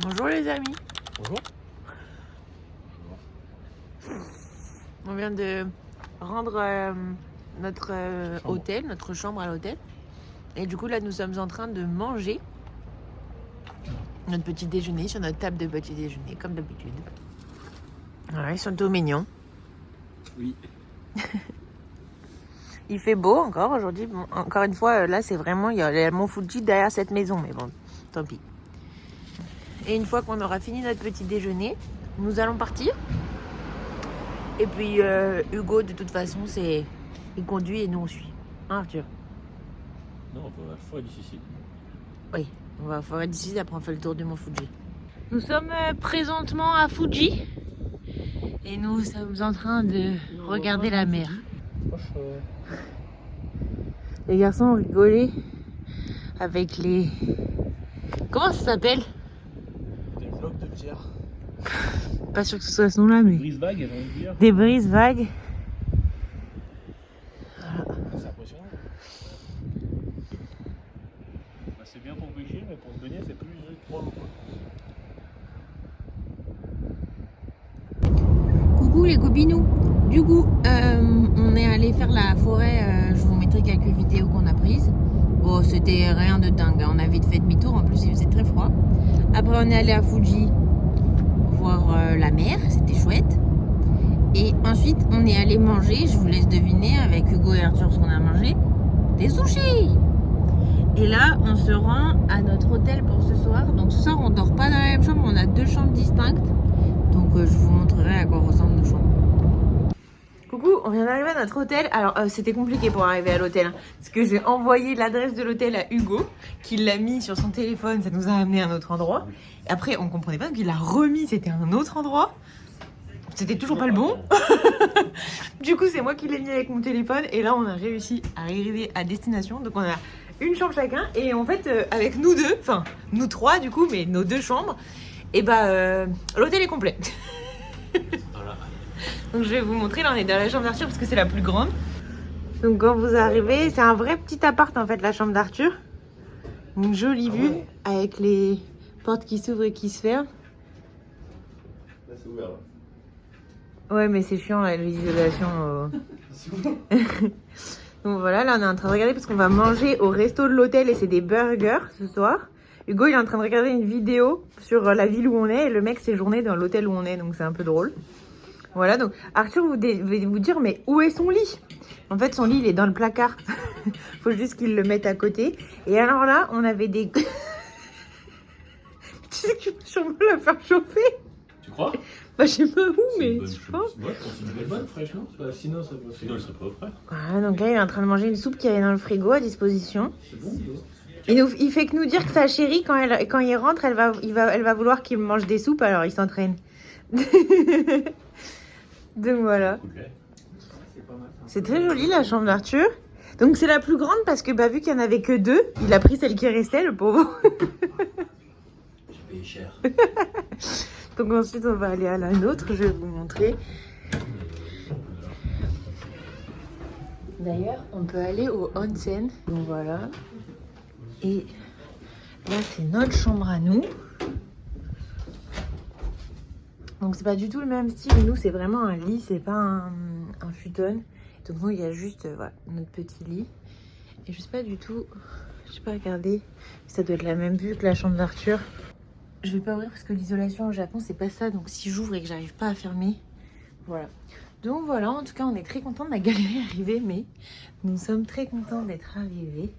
Bonjour les amis. Bonjour. On vient de rendre notre hôtel, notre chambre à l'hôtel. Et du coup là nous sommes en train de manger notre petit déjeuner sur notre table de petit déjeuner comme d'habitude. Voilà, ils sont tout mignons. Oui. Il fait beau encore aujourd'hui. Bon, encore une fois, là c'est vraiment, il y a le mont Fuji derrière cette maison, mais bon, tant pis. Et une fois qu'on aura fini notre petit déjeuner, nous allons partir. Et puis Hugo, de toute façon, il conduit et nous on suit. Hein, Arthur? Non, on va à la forêt d'ici. Oui, on va à la forêt d'ici, après on fait le tour du mont Fuji. Nous sommes présentement à Fuji. Et nous sommes en train de regarder la mer. Les garçons ont rigolé avec les... Comment ça s'appelle? Des blocs de pierre. Pas sûr que ce soit ce nom-là, mais... Brise-vague, j'ai envie de dire. Des brises-vagues. C'est impressionnant. Bah, c'est bien pour pêcher, mais pour se baigner, c'est plus trop long. Coucou les copinous. Du coup, on est allé faire la forêt. Je vous mettrai quelques vidéos qu'on a prises. Bon, c'était rien de dingue. On a vite fait demi-tour. En plus, il faisait très froid. Après, on est allé à Fuji voir la mer. C'était chouette. Et ensuite, on est allé manger. Je vous laisse deviner avec Hugo et Arthur ce qu'on a mangé. Des sushis. Et là, on se rend à notre hôtel pour ce soir. Donc ce soir, on dort pas dans la même chambre. On a deux chambres distinctes. Donc je vous montrerai à quoi ressemblent nos chambres. Coucou, on vient d'arriver à notre hôtel. Alors c'était compliqué pour arriver à l'hôtel, hein, parce que j'ai envoyé l'adresse de l'hôtel à Hugo, qui l'a mis sur son téléphone, ça nous a amené à un autre endroit. Et après on comprenait pas, donc il l'a remis, c'était un autre endroit. C'était toujours pas le bon. Du coup c'est moi qui l'ai mis avec mon téléphone, et là on a réussi à arriver à destination. Donc on a une chambre chacun, et en fait avec nous deux, enfin nous trois du coup, mais nos deux chambres, et bah l'hôtel est complet. Voilà. Donc je vais vous montrer, là on est dans la chambre d'Arthur parce que c'est la plus grande. Donc quand vous arrivez, c'est un vrai petit appart en fait, la chambre d'Arthur. Une jolie vue avec les portes qui s'ouvrent et qui se ferment. Là c'est ouvert. Ouais mais c'est chiant l'isolation. Donc voilà, là on est en train de regarder parce qu'on va manger au resto de l'hôtel et c'est des burgers ce soir. Hugo il est en train de regarder une vidéo sur la ville où on est et le mec séjournait dans l'hôtel où on est, donc c'est un peu drôle. Voilà, donc Arthur vous devez vous dire, mais où est son lit? En fait, son lit, il est dans le placard. Faut juste qu'il le mette à côté. Et alors là, on avait des... Tu sais que je peux sûrement la faire chauffer. Tu crois? Bah, je sais pas où, mais je pense. Ouais, c'est une bonne fraîche, non? Bah, sinon, ça peut... Sinon, elle serait pas au frais. Voilà, donc là, il est en train de manger une soupe qu'il y avait dans le frigo à disposition. C'est bon, Et il fait que nous dire que sa chérie, quand il rentre, elle va vouloir qu'il mange des soupes, alors il s'entraîne. Donc voilà. C'est très joli la chambre d'Arthur. Donc c'est la plus grande parce que vu qu'il n'y en avait que deux, il a pris celle qui restait, le pauvre. J'ai payé cher. Donc ensuite on va aller à la nôtre, je vais vous montrer. D'ailleurs on peut aller au onsen. Donc voilà. Et là c'est notre chambre à nous. Donc c'est pas du tout le même style, nous c'est vraiment un lit, c'est pas un futon. Donc nous il y a juste voilà, notre petit lit. Et je sais pas du tout, je sais pas regarder, ça doit être la même vue que la chambre d'Arthur. Je vais pas ouvrir parce que l'isolation au Japon c'est pas ça, donc si j'ouvre et que j'arrive pas à fermer, voilà. Donc voilà, en tout cas on est très contents de la galérée arrivée, mais nous sommes très contents d'être arrivés.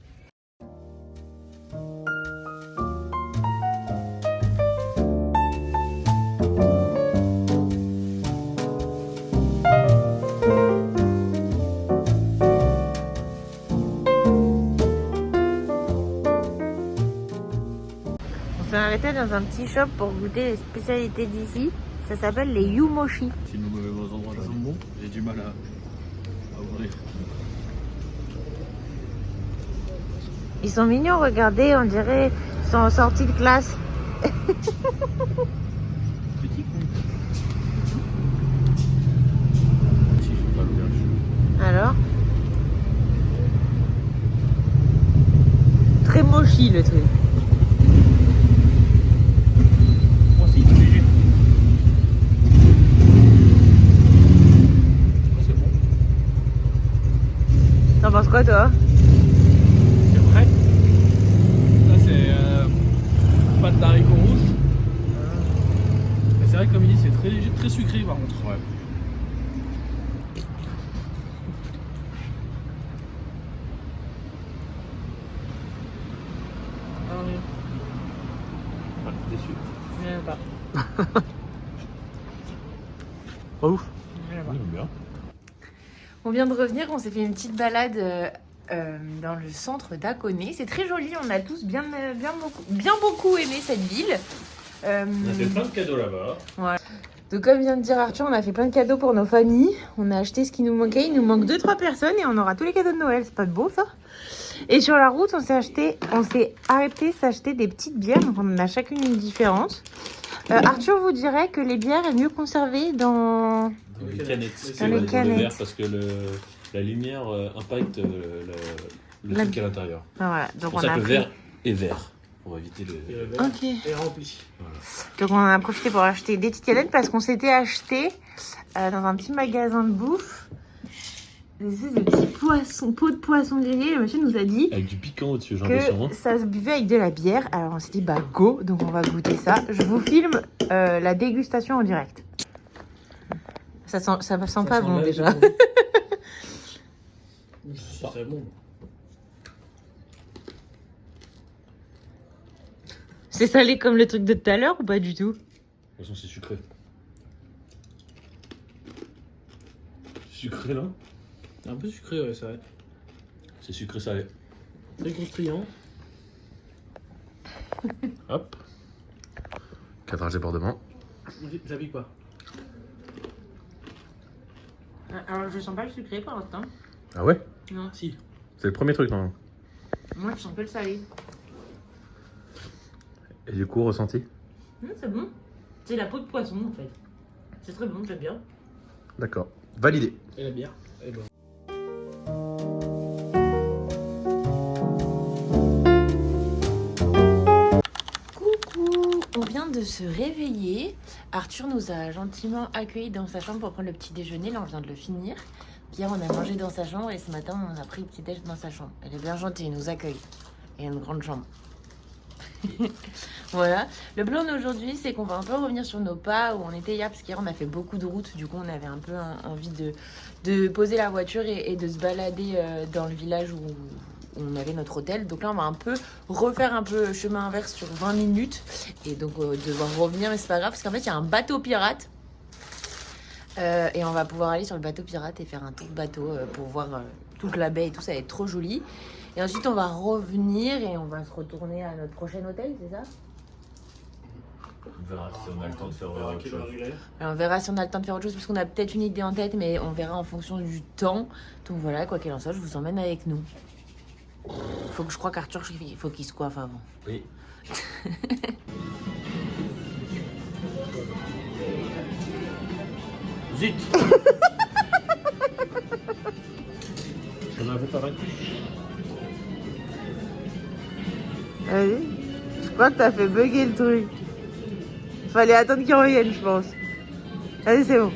On s'est arrêté dans un petit shop pour goûter les spécialités d'ici. Ça s'appelle les Yumoshi. C'est nos mauvais endroits là. Bon. J'ai du mal à ouvrir. Ils sont mignons, regardez, on dirait ils sont en sortie de classe. Petit con. Si je peux pas l'ouvrir. Alors très mochi le truc. rouge. Mais c'est vrai que comme il dit, c'est très léger, très sucré par contre. Ouais. Ah oui, Ouais, déçu. je n'aime pas. Pas ouf. Je n'aime pas. J'aime bien. On vient de revenir, on s'est fait une petite balade dans le centre d'Akoné. C'est très joli, on a tous bien beaucoup aimé cette ville. On a fait plein de cadeaux là-bas. Donc comme vient de dire Arthur, on a fait plein de cadeaux pour nos familles. On a acheté ce qui nous manquait. Il nous manque 2-3 personnes et on aura tous les cadeaux de Noël. C'est pas beau ça? Et sur la route, on s'est arrêté s'acheter des petites bières. Donc on en a chacune une différente. Arthur vous dirait que les bières est mieux conservées dans... Dans les canettes. Dans les canettes. Verre parce que la lumière impacte le truc à l'intérieur. Ah, voilà. Donc C'est pour on ça a que le pris... verre est vert. Pour éviter le... Et le verre Ok. est rempli. Donc on en a profité pour acheter des petites canettes parce qu'on s'était acheté dans un petit magasin de bouffe des espèces de petits poissons, pots de poisson grillés. Le monsieur nous a dit Avec du piquant au-dessus, j'ai l'impression. que ça se buvait avec de la bière. Alors on s'est dit bah go, donc on va goûter ça. Je vous filme la dégustation en direct. Ça sent pas bon déjà. C'est très bon. C'est salé comme le truc de tout à l'heure ou pas du tout? De toute façon, c'est sucré. Sucré là? C'est un peu sucré, ouais, c'est vrai. C'est sucré salé. Très croustillant. Hop. Cadrage débordement. Ça pique pas. Alors je sens pas le sucré pour l'instant. Ah ouais? Non. Si. C'est le premier truc, non? Moi je sens que le salé. Et du coup, ressenti? C'est bon. C'est la peau de poisson en fait. C'est très bon, j'aime bien. D'accord. Validé. Et la bière. Et ben. Coucou, on vient de se réveiller. Arthur nous a gentiment accueillis dans sa chambre pour prendre le petit déjeuner. Là, on vient de le finir. Hier, on a mangé dans sa chambre et ce matin, on a pris le petit déj dans sa chambre. Elle est bien gentille, elle nous accueille. Et une grande chambre. Voilà. Le plan d'aujourd'hui, c'est qu'on va un peu revenir sur nos pas où on était hier, parce qu'hier, on a fait beaucoup de routes. Du coup, on avait un peu envie de poser la voiture et de se balader dans le village où on avait notre hôtel. Donc là, on va un peu refaire un peu chemin inverse sur 20 minutes. Et donc, devoir revenir, mais c'est pas grave, parce qu'en fait, il y a un bateau pirate. Et on va pouvoir aller sur le bateau pirate et faire un tour de bateau pour voir toute la baie et tout, ça va être trop joli. Et ensuite, on va revenir et on va se retourner à notre prochain hôtel, c'est ça? On verra si on a le temps de faire autre chose. Alors, on verra si on a le temps de faire autre chose, parce qu'on a peut-être une idée en tête, mais on verra en fonction du temps. Donc voilà, quoi qu'il en soit, je vous emmène avec nous. Je crois qu'Arthur, il faut qu'il se coiffe avant. Oui. Zut. On avait pas arrêté. Vas-y. Je crois que t'as fait bugger le truc. Fallait attendre qu'il revienne, je pense. Vas-y, c'est bon.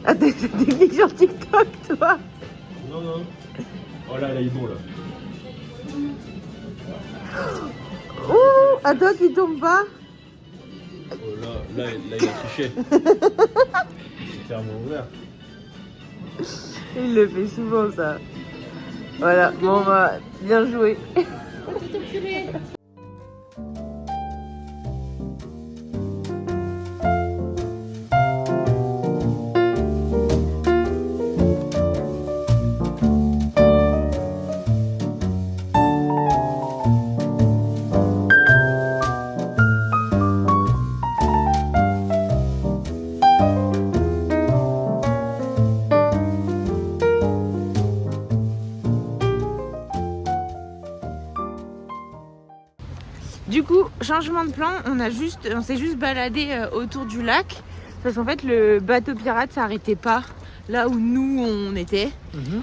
Ah, t'es technique sur TikTok, toi? Non, non. Oh là, il est bon là. Ouh, attends qu'il tombe pas. Oh là, il a triché. C'est clairement ouvert. Il le fait souvent, ça. Voilà, bon, bah, bien joué. Du coup, changement de plan, on s'est juste baladé autour du lac. Parce qu'en fait, le bateau pirate s'arrêtait pas là où nous on était.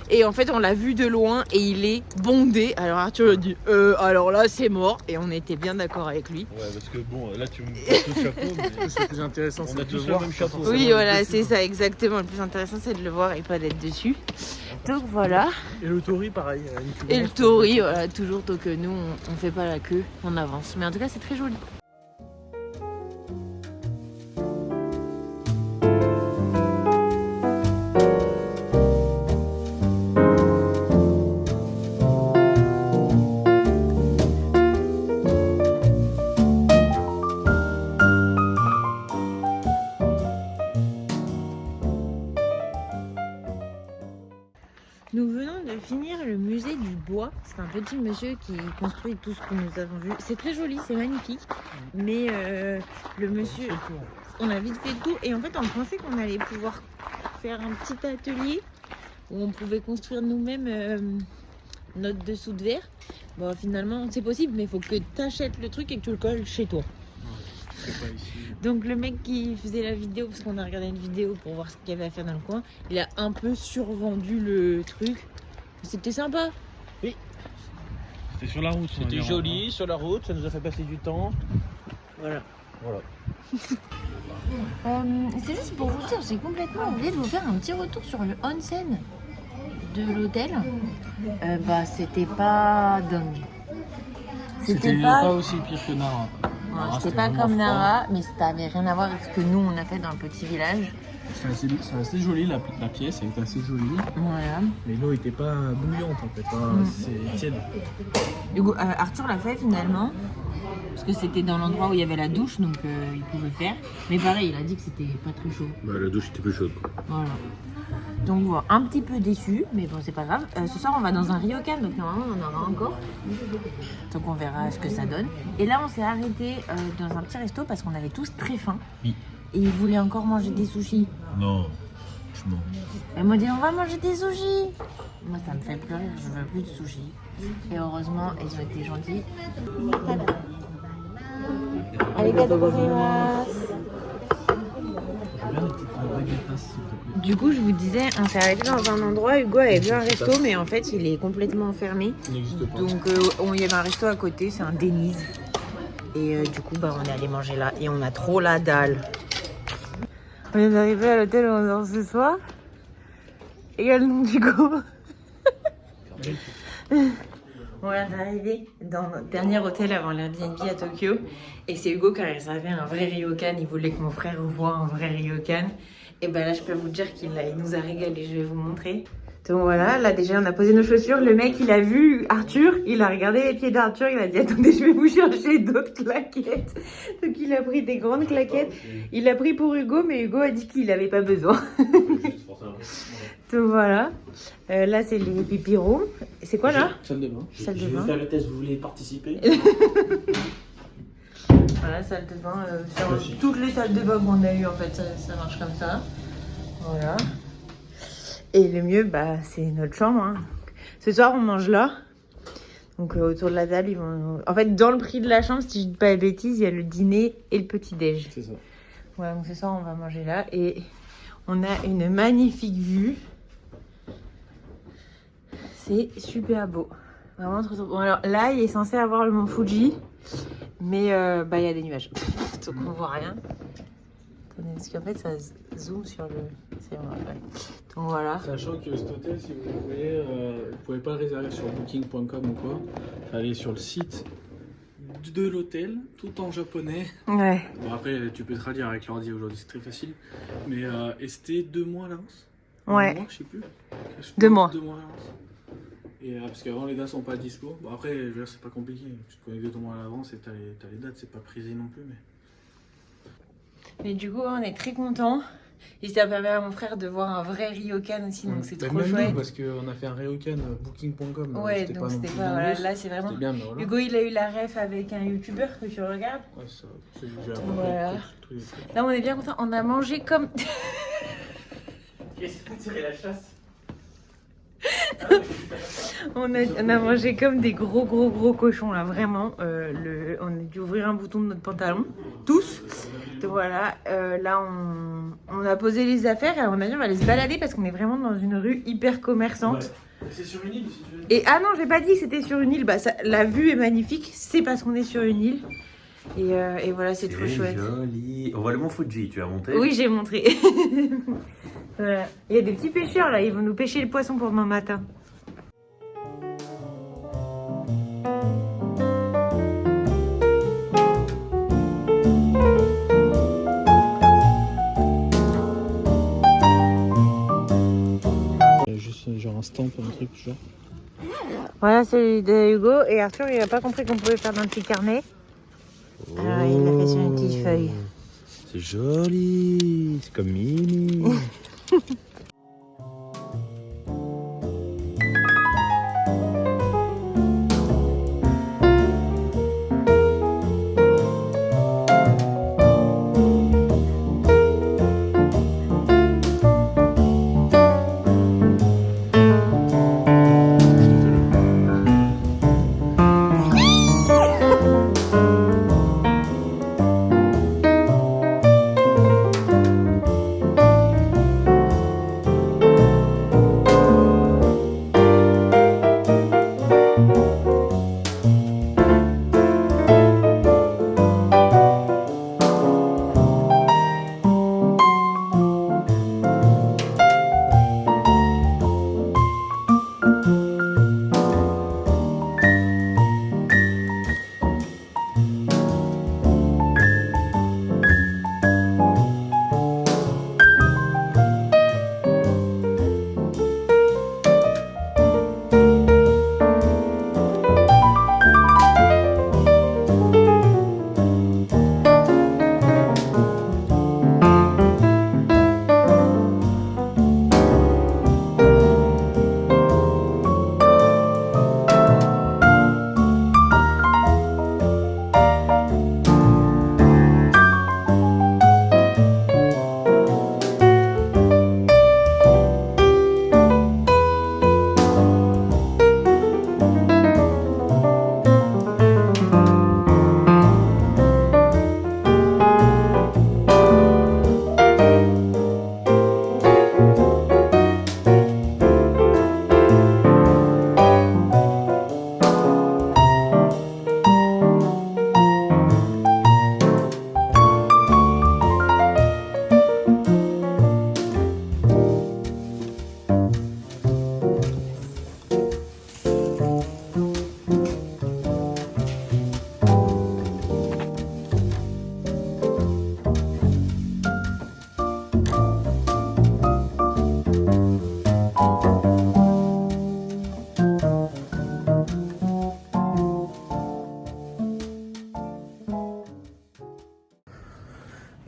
Et en fait on l'a vu de loin et il est bondé. Alors Arthur a dit alors là c'est mort et on était bien d'accord avec lui. Ouais, parce que bon, là tu me portes le chapeau, mais C'est plus intéressant, on c'est a de le tous le voir. même chapeau. Oui voilà c'est ça exactement. Le plus intéressant c'est de le voir et pas d'être dessus. Donc voilà. Et le tori, pareil. Et le tori voilà toujours tant que nous on fait pas la queue, on avance. Mais en tout cas c'est très joli. Nous venons de finir le musée du bois. C'est un petit monsieur qui construit tout ce que nous avons vu. C'est très joli, c'est magnifique. Mais le monsieur, on a vite fait le tour. Et en fait, on pensait qu'on allait pouvoir faire un petit atelier où on pouvait construire nous-mêmes notre dessous de verre. Bon, finalement, c'est possible, mais il faut que tu achètes le truc et que tu le colles chez toi. C'est pas ici. Donc le mec qui faisait la vidéo, parce qu'on a regardé une vidéo pour voir ce qu'il y avait à faire dans le coin, il a un peu survendu le truc. C'était sympa. C'était sur la route. C'était joli sur la route, ça nous a fait passer du temps. Voilà. Voilà. C'est juste pour vous dire, j'ai complètement oublié de vous faire un petit retour sur le onsen de l'hôtel. C'était pas dingue. C'était pas aussi pire que Nara. C'était pas comme Nara, mais ça avait rien à voir avec ce que nous on a fait dans le petit village. C'est assez joli, la pièce, elle était assez jolie. Voilà. Mais l'eau était pas bouillante en fait, c'est tiède. Du coup, Arthur l'a fait finalement, parce que c'était dans l'endroit où il y avait la douche, donc il pouvait faire. Mais pareil, il a dit que c'était pas très chaud. Bah, la douche était plus chaude. Quoi. Voilà. Donc voilà, un petit peu déçu, mais bon, c'est pas grave. Ce soir, on va dans un ryokan, donc normalement, on en aura encore. Donc on verra ce que ça donne. Et là, on s'est arrêté dans un petit resto parce qu'on avait tous très faim. Oui. Et ils voulaient encore manger des sushis. Non, je m'en. Elle m'a dit, on va manger des sushis. Moi, ça me fait plus rire, je veux plus de sushis. Et heureusement, ils ont été gentils. Arigato gozaimasu. Bien les petites baguettes, s'il te plaît. Du coup, je vous disais, on s'est arrêté dans un endroit, Hugo avait vu un resto, mais en fait, il est complètement fermé. Il n'existe pas. Donc, il y avait un resto à côté, c'est un Denny's. Et du coup, on est allé manger là et on a trop la dalle. On est arrivé à l'hôtel où on dort ce soir. Et il y a le nom d'Hugo. On vient d'arriver dans notre dernier hôtel avant l'Airbnb à Tokyo. Et c'est Hugo qui a réservé un vrai ryokan. Il voulait que mon frère voie un vrai ryokan. Et ben là, je peux vous dire qu'il nous a régalé. Je vais vous montrer. Donc voilà, là déjà on a posé nos chaussures. Le mec il a vu Arthur, il a regardé les pieds d'Arthur, il a dit attendez je vais vous chercher d'autres claquettes. Donc il a pris des grandes claquettes. Il a pris pour Hugo mais Hugo a dit qu'il n'avait pas besoin. Donc voilà, là c'est les pipirons. C'est quoi là? Salle de bain. Salle de Je vais bain. faire le test, vous voulez participer? Voilà, salle de bain. Sur toutes les salles de bain qu'on a eues en fait ça marche comme ça. Voilà. Et le mieux, c'est notre chambre. Hein. Ce soir, on mange là. Donc, autour de la table, ils vont... En fait, dans le prix de la chambre, si je dis pas de bêtises, il y a le dîner et le petit-déj. C'est ça. Voilà, donc ce soir, on va manger là. Et on a une magnifique vue. C'est super beau. Vraiment trop, trop beau. Bon, alors là, il est censé avoir le mont Fuji. Mais il y a des nuages. Donc, on voit rien. Attendez, parce qu'en fait, ça zoome sur le... C'est bon, ouais. Donc voilà. Sachant que cet hôtel, si vous voulez, vous pouvez pas le réserver sur booking.com ou quoi. Allez sur le site de l'hôtel, tout en japonais. Ouais. Bon après, tu peux traduire avec l'ordi aujourd'hui, c'est très facile. Mais et c'était 2 mois à l'avance. Ouais. 2 mois, je sais plus. 2 mois. 2 mois à l'avance. Et parce qu'avant les dates sont pas dispo. Bon après, je veux dire, c'est pas compliqué. Tu te connais 2 mois à l'avance et t'as les dates, c'est pas prisé non plus. Mais du coup, on est très contents. Et ça permet à mon frère de voir un vrai ryokan aussi, donc c'est trop même chouette. nous, parce qu'on a fait un ryokan booking.com. Ouais, donc c'était pas. Voilà, là, c'est vraiment. Bien, mais voilà. Hugo, il a eu la ref avec un youtubeur que tu regardes. Ouais, ça, j'ai Voilà. tous les trucs. Là, on est bien contents. On a mangé comme. Qu'est-ce que tu tirer la chasse? On a mangé comme des gros cochons là, vraiment. On a dû ouvrir un bouton de notre pantalon, tous. Donc voilà, là on a posé les affaires et on a dit on va aller se balader parce qu'on est vraiment dans une rue hyper commerçante. Ouais. C'est sur une île si tu veux. Et ah non, j'ai pas dit que c'était sur une île. Bah, la vue est magnifique, c'est parce qu'on est sur une île. Et voilà, c'est trop chouette. Joli. On voit le mont Fuji, tu as monté? Oui, j'ai montré. Voilà. Il y a des petits pêcheurs là, ils vont nous pêcher le poisson pour demain matin. Juste genre un stamp, un truc genre. Voilà, c'est de Hugo. Et Arthur, il a pas compris qu'on pouvait faire dans le petit carnet. Alors, il l'a fait sur une petite feuille. C'est joli. C'est comme Mimi.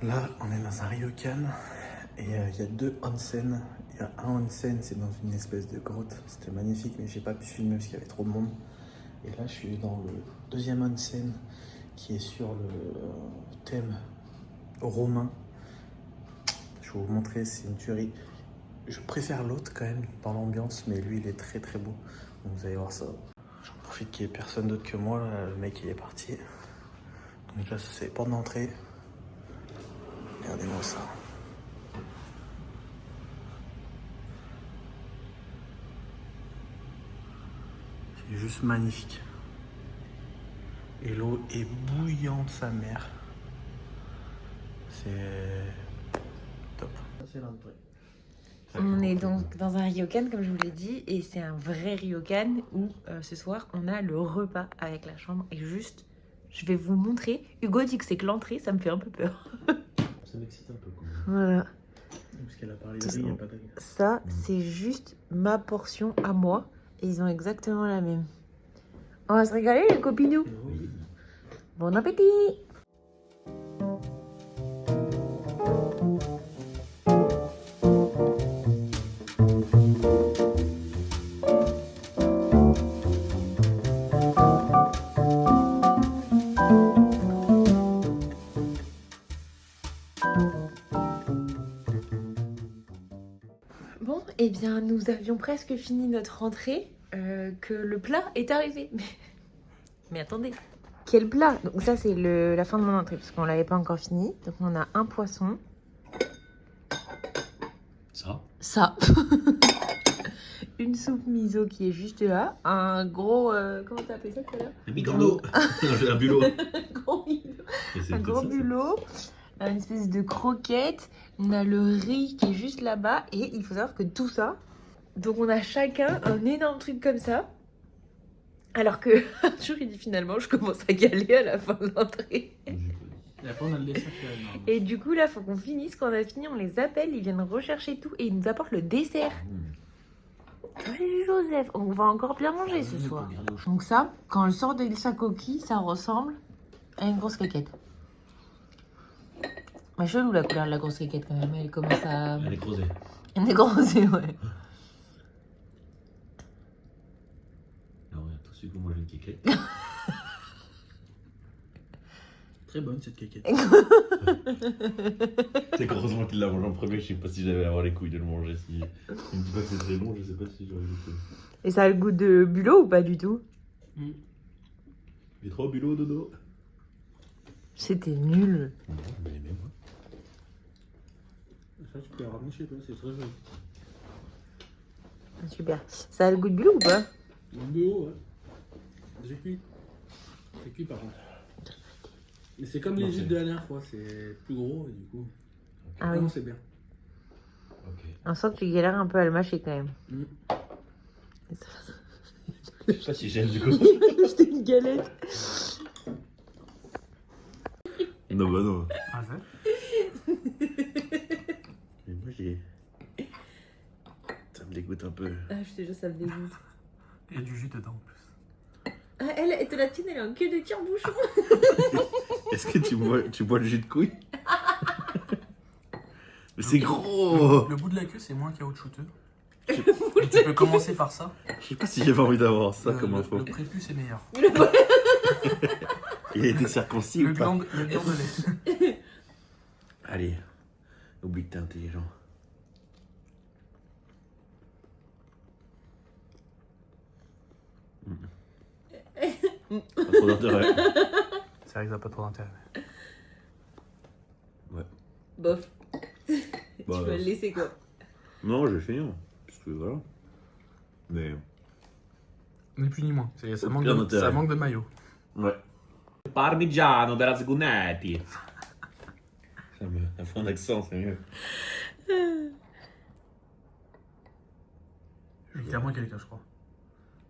Là, on est dans un ryokan et il y a deux onsen. Il y a un onsen, c'est dans une espèce de grotte. C'était magnifique, mais j'ai pas pu filmer parce qu'il y avait trop de monde. Et là, je suis dans le deuxième onsen qui est sur le thème romain. Je vais vous montrer, c'est une tuerie. Je préfère l'autre quand même dans l'ambiance, mais lui, il est très très beau. Donc vous allez voir ça. J'en profite qu'il n'y ait personne d'autre que moi. Là, le mec, il est parti. Donc là, c'est porte d'entrée. Regardez-moi ça. C'est juste magnifique. Et l'eau est bouillante, sa mère. C'est top. C'est l'entrée. On est donc dans un ryokan, comme je vous l'ai dit, et c'est un vrai ryokan où ce soir on a le repas avec la chambre. Et juste, je vais vous montrer. Hugo dit que c'est que l'entrée, ça me fait un peu peur. Ça m'excite un peu quand même. Voilà. Parce qu'elle a parlé de riz, il n'y a pas de riz. Ça, c'est juste ma portion à moi. Et ils ont exactement la même. On va se régaler, les copinous. Oui. Bon appétit! Eh bien, nous avions presque fini notre rentrée, que le plat est arrivé. Mais attendez. Quel plat? Donc ça, c'est la fin de mon entrée, parce qu'on l'avait pas encore fini. Donc on a un poisson. Ça. Une soupe miso qui est juste là. Un gros... comment t'as appelé ça tout à l'heure? Un bigorneau. Un bulot. Un gros bulot. Une espèce de croquette. On a le riz qui est juste là-bas. Et il faut savoir que tout ça... Donc on a chacun un énorme truc comme ça. Alors que Arthur, il dit finalement, je commence à galer à la fin de l'entrée. Et après, on a le dessert qui arrive. Et du coup, là, faut qu'on finisse. Quand on a fini, on les appelle. Ils viennent rechercher tout. Et ils nous apportent le dessert. Allez, Joseph, on va encore bien manger ce soir. Donc ça, quand elle sort de sa coquille, ça ressemble à une grosse caquette. Mais chelou la couleur de la grosse caquette quand même. Elle commence à... Elle est creusée. Elle est grossée, ouais. Alors, on a tous eu qu'on mange une caquette. Très bonne cette caquette. C'est qu'heureusement qu'il l'a mangé en premier. Je sais pas si j'allais avoir les couilles de le manger. Si... Il me dit pas que c'est très bon, je sais pas si j'aurais goûté. Et ça a le goût de bulot ou pas du tout? Il est trop bulot dodo. C'était nul. Non, mais aimé moi. Ça, tu peux la ramener chez toi, c'est très joli. Super. Ça a le goût de bulot ou pas? Un bulot, ouais. J'ai cuit. C'est cuit par contre. Mais c'est comme les huîtres de la dernière fois, c'est plus gros et du coup. Ah oui. C'est bien. Ok. On sent que tu galères un peu à le mâcher quand même. Je sais pas si j'aime du coup. C'était une galette. Non, bah non. Ah, ça? Mais moi j'ai. Ça me dégoûte un peu. Ah, je te jure, ça me dégoûte. Il y a du jus dedans en plus. Ah, elle te la tienne, elle est en queue de tire-bouchon. Est-ce que tu bois le jus de couille? Mais c'est gros! Le bout de la queue, c'est moins caoutchouteux. Tu peux commencer par ça. Je sais pas si j'avais envie d'avoir ça comme info. Le prépuce est meilleur. Il a été circoncis ou pas? Le gland de lait. Allez, oublie que t'es intelligent. Pas trop d'intérêt. C'est vrai que ça n'a pas trop d'intérêt. Ouais. Bof. Bah, Tu vas le laisser quoi. non, je vais finir. Parce que voilà. Mais. Ni plus ni moins. Ça manque, Bien d'intérêt. ça manque de maillot. Ouais. Parmigiano della Zgunetti. Ça fait un accent, c'est mieux. Il y a clairement quelqu'un, je crois.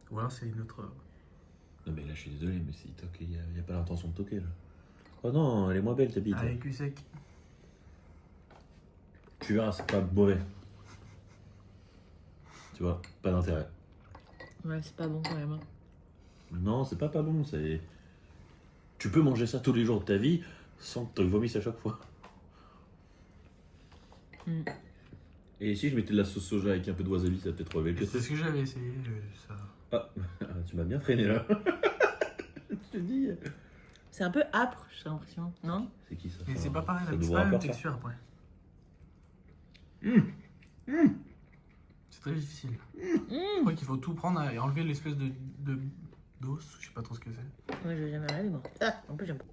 Ou alors c'est une autre. Non, mais là, je suis désolé, mais s'il toque, il n'y a pas l'intention de toquer là. Oh non, elle est moins belle ta bite. Avec cul sec. Tu verras, c'est pas mauvais. Tu vois, pas d'intérêt. Ouais, c'est pas bon quand même. Hein. Non, c'est pas bon, c'est... Tu peux manger ça tous les jours de ta vie sans que tu vomisses à chaque fois. Mm. Et si je mettais de la sauce soja avec un peu de wasabi, ça peut-être relever le C'est ce que j'avais essayé. Ça... Ah, tu m'as bien freiné là. Je te dis. C'est un peu âpre, j'ai l'impression, non? C'est qui ça? Mais c'est pas pareil, ça c'est nous pas la même rapporte, ça. texture après. C'est très difficile. Je crois qu'il faut tout prendre et enlever l'espèce d'os, je sais pas trop ce que c'est. Ouais, je vais jamais regarder moi. Ah, en plus j'aime pas.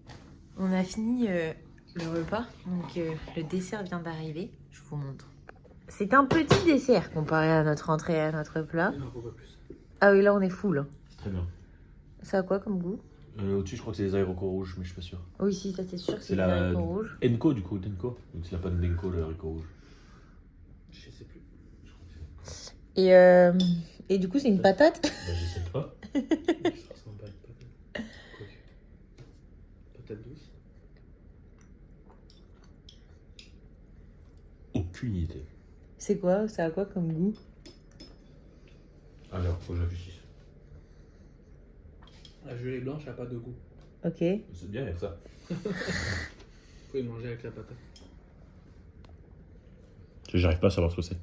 On a fini le repas, donc le dessert vient d'arriver. Je vous montre. C'est un petit dessert comparé à notre entrée et à notre plat. Il n'en faut pas plus. Ah oui, là on est full. Hein. C'est très bien. Ça a quoi comme goût? Au-dessus, je crois que c'est les haricots rouges, mais je suis pas sûr. Oui, si, ça c'est sûr que C'est c'est la la rouge. Enko du coup, Denko. Donc c'est la panne d'Enko, le haricot rouge. Je sais plus. Et du coup, c'est une patate. Bah, je sais pas. Ça ressemble pas à une patate. Quoique. Patate douce. Aucune idée. C'est quoi? Ça a quoi comme goût? Alors, faut que je réfléchisse. La gelée blanche n'a pas de goût. Ok. C'est bien avec ça. Vous pouvez le manger avec la patate. J'arrive pas à savoir ce que c'est.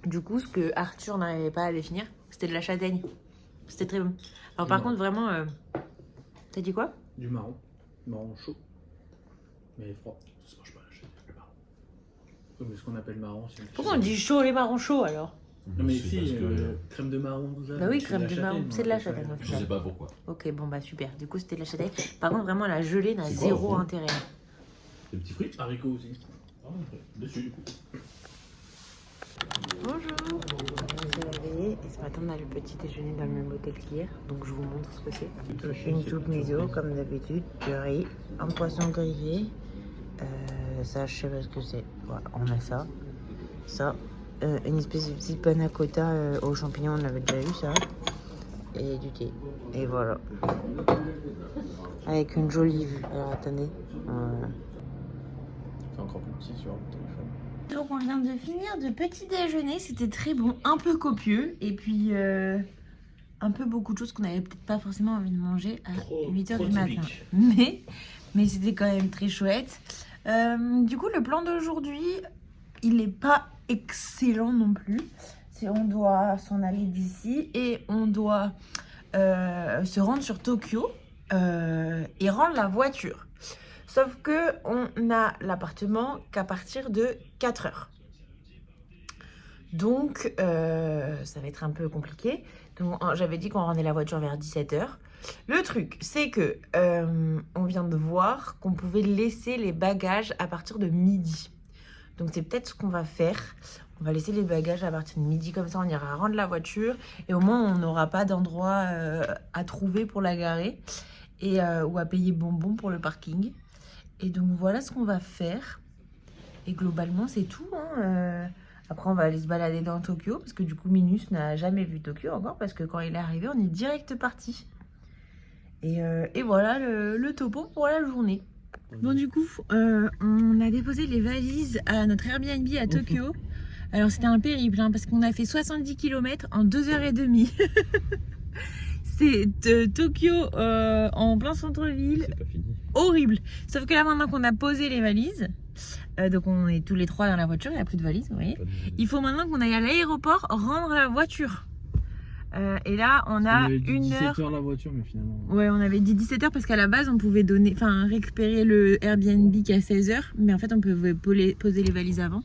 Du coup, ce que Arthur n'arrivait pas à définir, c'était de la châtaigne. C'était très bon. Alors par contre, vraiment... T'as dit quoi? Du marron. Marron chaud. Mais froid. Ça se mange pas la châtaigne, le marron. Comme ce qu'on appelle marron. Pourquoi on dit chaud, les marrons chauds alors? Non mais C'est si, parce que- crème de marron, tout ça. Bah oui, c'est crème de marron, châtaigne, c'est de la châtaigne au Je final. sais pas pourquoi. Ok, bon bah super. Du coup, c'était de la châtaigne. Par contre, vraiment, la gelée n'a C'est quoi, zéro au fond intérêt. Des petits frites. Haricots aussi. Ah, ouais, dessus du coup. Bonjour. On s'est réveillé et ce matin, on a le petit déjeuner dans le même hôtel qu'hier. Donc, je vous montre ce que c'est. Une soupe miso, comme d'habitude, du riz, un poisson grillé. Ça, je sais pas ce que c'est. Voilà, on a ça. Ça. Une espèce de petit panna cotta aux champignons, on avait déjà eu ça. Et du thé. Et voilà. Avec une jolie vue. Alors attendez. Voilà. C'est encore plus petit sur le téléphone. Donc on vient de finir de petit déjeuner. C'était très bon, un peu copieux. Et puis un peu beaucoup de choses qu'on n'avait peut-être pas forcément envie de manger à 8h du matin. Mais c'était quand même très chouette. Du coup, le plan d'aujourd'hui, il n'est pas excellent non plus. On doit s'en aller d'ici et on doit se rendre sur Tokyo et rendre la voiture. Sauf que on a l'appartement qu'à partir de 4h. Donc, ça va être un peu compliqué. Donc, j'avais dit qu'on rendait la voiture vers 17h. Le truc, c'est que on vient de voir qu'on pouvait laisser les bagages à partir de midi. Donc, c'est peut-être ce qu'on va faire. On va laisser les bagages à partir de midi. Comme ça, on ira rendre la voiture. Et au moins, on n'aura pas d'endroit à trouver pour la garer. Et, ou à payer bonbon pour le parking. Et donc, voilà ce qu'on va faire. Et globalement, c'est tout. Après, on va aller se balader dans Tokyo. Parce que du coup, Minus n'a jamais vu Tokyo encore. Parce que quand il est arrivé, on est direct parti. Et voilà le topo pour la journée. Bon, du coup, on a déposé les valises à notre Airbnb à Tokyo. Alors, c'était un périple, parce qu'on a fait 70 km en 2h30. C'est Tokyo en plein centre-ville. C'est pas fini. Horrible. Sauf que là, maintenant qu'on a posé les valises, donc on est tous les trois dans la voiture, il n'y a plus de valises, vous voyez. Il faut maintenant qu'on aille à l'aéroport rendre la voiture. Et là, on a une heure. 17h la voiture, mais finalement. Ouais, on avait dit 17h parce qu'à la base, on pouvait récupérer le Airbnb qu'à 16h. Mais en fait, on pouvait poser les valises avant.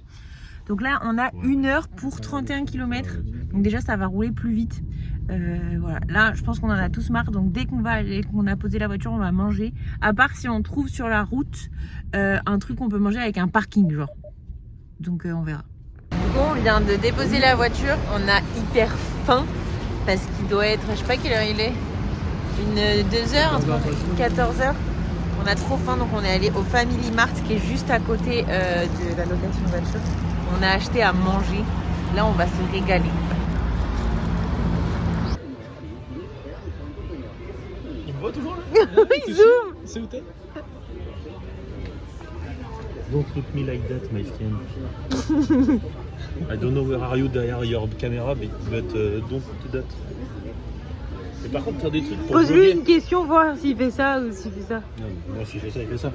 Donc là, on a une heure pour 31 km. Donc déjà, ça va rouler plus vite. Voilà. Là, je pense qu'on en a tous marre. Donc dès qu'on a posé la voiture, on va manger. À part si on trouve sur la route un truc qu'on peut manger avec un parking, genre. Donc on verra. Du coup, on vient de déposer la voiture. On a hyper faim. Parce qu'il doit être, je sais pas quelle heure il est, 2h, 14h. On a trop faim, donc on est allé au Family Mart qui est juste à côté de la location de voiture. On a acheté à manger. Là, on va se régaler. Il me voit toujours là. Il zoome. C'est où t'es? Don't look me like that, my friend. I don't know where are you derrière your camera, but don't do that. Mais par contre, t'as des trucs pour Pose-lui vlogger. une question, voir s'il fait ça ou s'il fait ça. Non, mais moi, si je fais ça, il fait ça.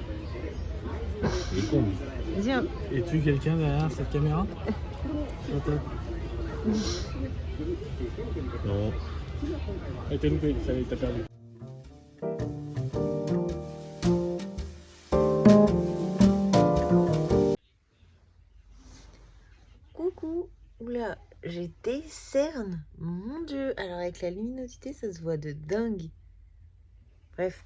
Il est con, lui. Vas-y, hein. Es-tu quelqu'un derrière cette caméra? Non. Ah, t'as loupé, ça y est, t'as perdu. Coucou. Oula, j'ai des cernes. Mon Dieu. Alors avec la luminosité, ça se voit de dingue. Bref.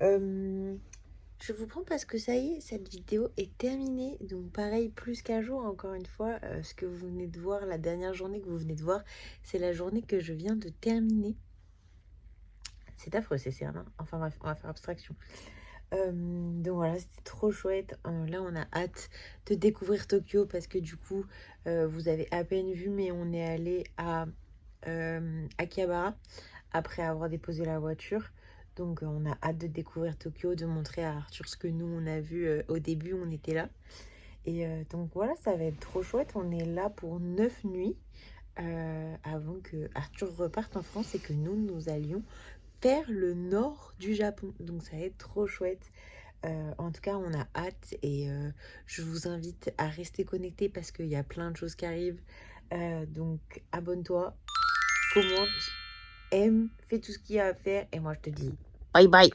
Je vous prends parce que ça y est, cette vidéo est terminée. Donc pareil, plus qu'un jour, encore une fois. Ce que vous venez de voir, la dernière journée que vous venez de voir, c'est la journée que je viens de terminer. C'est affreux ces cernes, hein. Enfin bref, on va faire abstraction. Donc voilà, c'était trop chouette. Là, on a hâte de découvrir Tokyo parce que du coup, vous avez à peine vu, mais on est allé à Akihabara après avoir déposé la voiture. Donc, on a hâte de découvrir Tokyo, de montrer à Arthur ce que nous, on a vu au début, on était là. Et donc voilà, ça va être trop chouette. On est là pour 9 nuits avant que Arthur reparte en France et que nous allions vers le nord du Japon. Donc ça va être trop chouette. En tout cas, on a hâte et je vous invite à rester connectés parce qu'il y a plein de choses qui arrivent. Donc abonne-toi, commente, aime, fais tout ce qu'il y a à faire et moi je te dis bye bye.